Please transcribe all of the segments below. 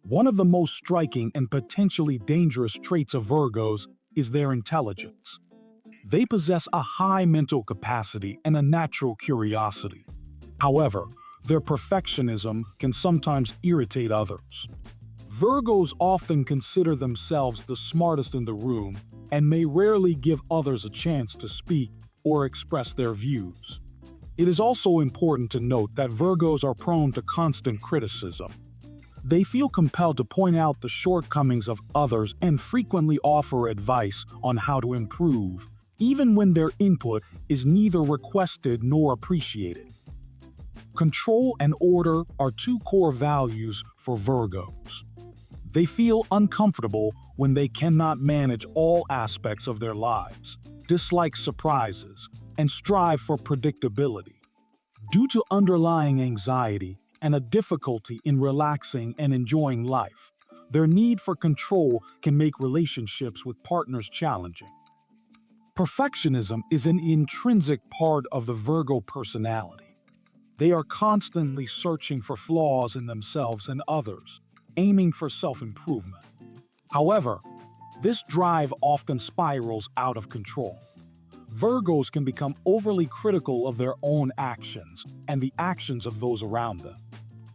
One of the most striking and potentially dangerous traits of Virgos is their intelligence. They possess a high mental capacity and a natural curiosity. However, their perfectionism can sometimes irritate others. Virgos often consider themselves the smartest in the room and may rarely give others a chance to speak or express their views. It is also important to note that Virgos are prone to constant criticism. They feel compelled to point out the shortcomings of others and frequently offer advice on how to improve, even when their input is neither requested nor appreciated. Control and order are two core values for Virgos. They feel uncomfortable when they cannot manage all aspects of their lives, dislike surprises, and strive for predictability. Due to underlying anxiety and a difficulty in relaxing and enjoying life, their need for control can make relationships with partners challenging. Perfectionism is an intrinsic part of the Virgo personality. They are constantly searching for flaws in themselves and others, aiming for self-improvement. However, this drive often spirals out of control. Virgos can become overly critical of their own actions and the actions of those around them.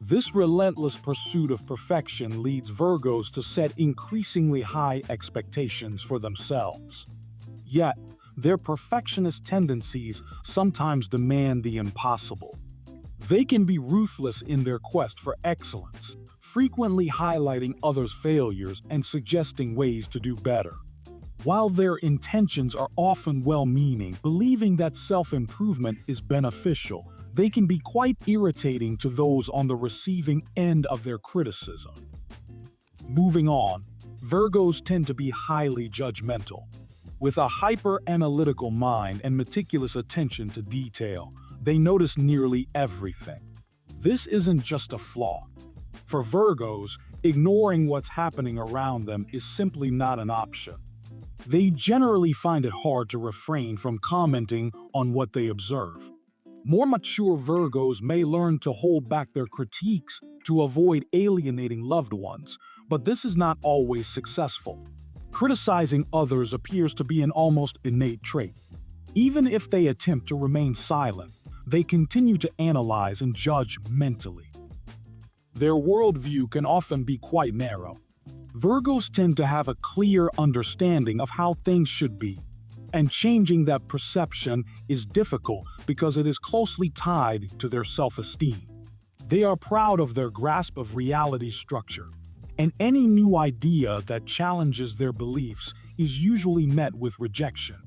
This relentless pursuit of perfection leads Virgos to set increasingly high expectations for themselves. Yet, their perfectionist tendencies sometimes demand the impossible. They can be ruthless in their quest for excellence, frequently highlighting others' failures and suggesting ways to do better. While their intentions are often well-meaning, believing that self-improvement is beneficial, they can be quite irritating to those on the receiving end of their criticism. Moving on, Virgos tend to be highly judgmental. With a hyper-analytical mind and meticulous attention to detail, they notice nearly everything. This isn't just a flaw. For Virgos, ignoring what's happening around them is simply not an option. They generally find it hard to refrain from commenting on what they observe. More mature Virgos may learn to hold back their critiques to avoid alienating loved ones, but this is not always successful. Criticizing others appears to be an almost innate trait. Even if they attempt to remain silent, they continue to analyze and judge mentally. Their worldview can often be quite narrow. Virgos tend to have a clear understanding of how things should be, and changing that perception is difficult because it is closely tied to their self-esteem. They are proud of their grasp of reality structure, and any new idea that challenges their beliefs is usually met with rejection.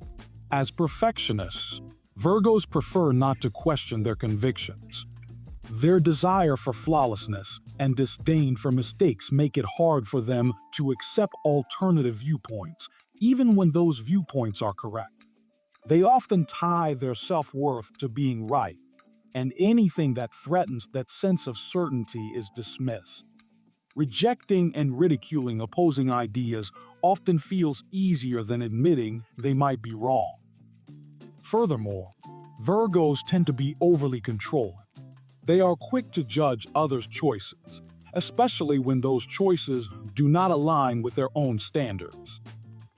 As perfectionists, Virgos prefer not to question their convictions. Their desire for flawlessness and disdain for mistakes make it hard for them to accept alternative viewpoints, even when those viewpoints are correct. They often tie their self-worth to being right, and anything that threatens that sense of certainty is dismissed. Rejecting and ridiculing opposing ideas often feels easier than admitting they might be wrong. Furthermore, Virgos tend to be overly controlling. They are quick to judge others' choices, especially when those choices do not align with their own standards.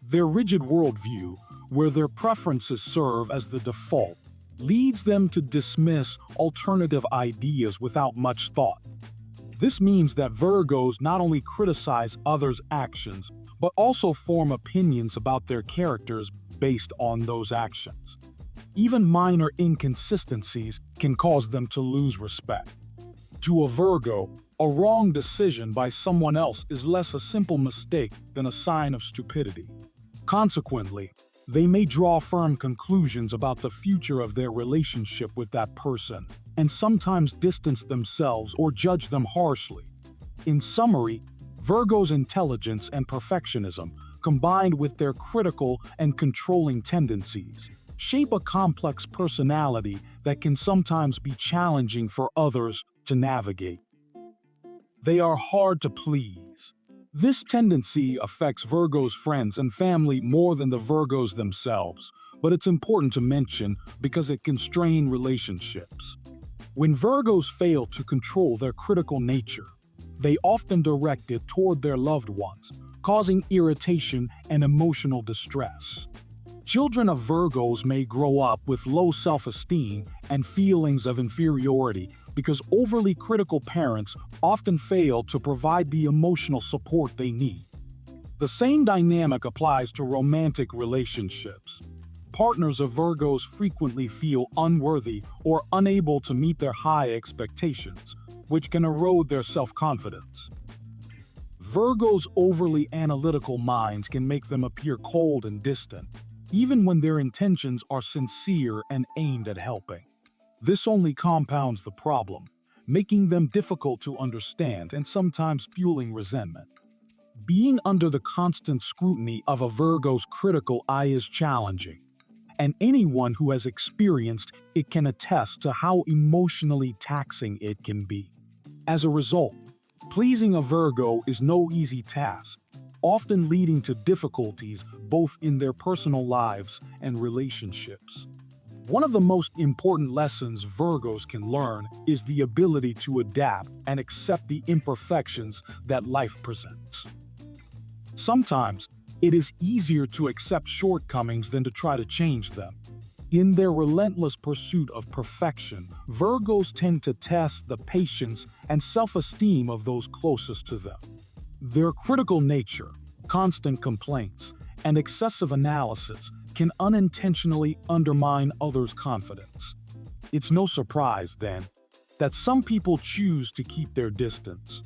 Their rigid worldview, where their preferences serve as the default, leads them to dismiss alternative ideas without much thought. This means that Virgos not only criticize others' actions, but also form opinions about their characters based on those actions. Even minor inconsistencies can cause them to lose respect. To a Virgo, a wrong decision by someone else is less a simple mistake than a sign of stupidity. Consequently, they may draw firm conclusions about the future of their relationship with that person, and sometimes distance themselves or judge them harshly. In summary, Virgo's intelligence and perfectionism, combined with their critical and controlling tendencies, shape a complex personality that can sometimes be challenging for others to navigate. They are hard to please. This tendency affects Virgo's friends and family more than the Virgos themselves, but it's important to mention because it can strain relationships. When Virgos fail to control their critical nature, They often direct it toward their loved ones, causing irritation and emotional distress. Children of Virgos may grow up with low self-esteem and feelings of inferiority because overly critical parents often fail to provide the emotional support they need. The same dynamic applies to romantic relationships. Partners of Virgos frequently feel unworthy or unable to meet their high expectations, which can erode their self-confidence. Virgos' overly analytical minds can make them appear cold and distant, even when their intentions are sincere and aimed at helping. This only compounds the problem, making them difficult to understand and sometimes fueling resentment. Being under the constant scrutiny of a Virgo's critical eye is challenging, and anyone who has experienced it can attest to how emotionally taxing it can be. As a result, pleasing a Virgo is no easy task, often leading to difficulties both in their personal lives and relationships. One of the most important lessons Virgos can learn is the ability to adapt and accept the imperfections that life presents. Sometimes, it is easier to accept shortcomings than to try to change them. In their relentless pursuit of perfection, Virgos tend to test the patience and self-esteem of those closest to them. Their critical nature, constant complaints, and excessive analysis can unintentionally undermine others' confidence. It's no surprise, then, that some people choose to keep their distance.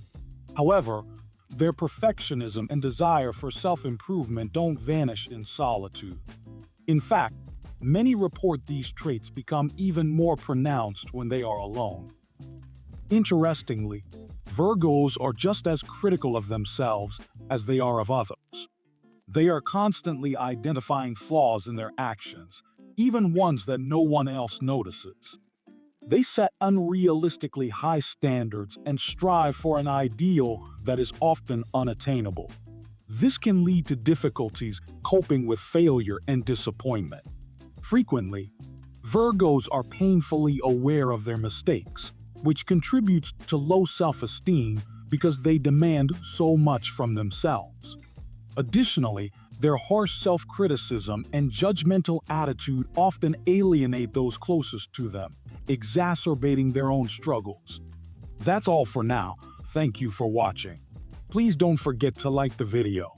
However, their perfectionism and desire for self-improvement don't vanish in solitude. In fact, many report these traits become even more pronounced when they are alone. Interestingly, Virgos are just as critical of themselves as they are of others. They are constantly identifying flaws in their actions, even ones that no one else notices. They set unrealistically high standards and strive for an ideal that is often unattainable. This can lead to difficulties coping with failure and disappointment. Frequently, Virgos are painfully aware of their mistakes, which contributes to low self-esteem because they demand so much from themselves. Additionally, their harsh self-criticism and judgmental attitude often alienate those closest to them, exacerbating their own struggles. That's all for now. Thank you for watching. Please don't forget to like the video.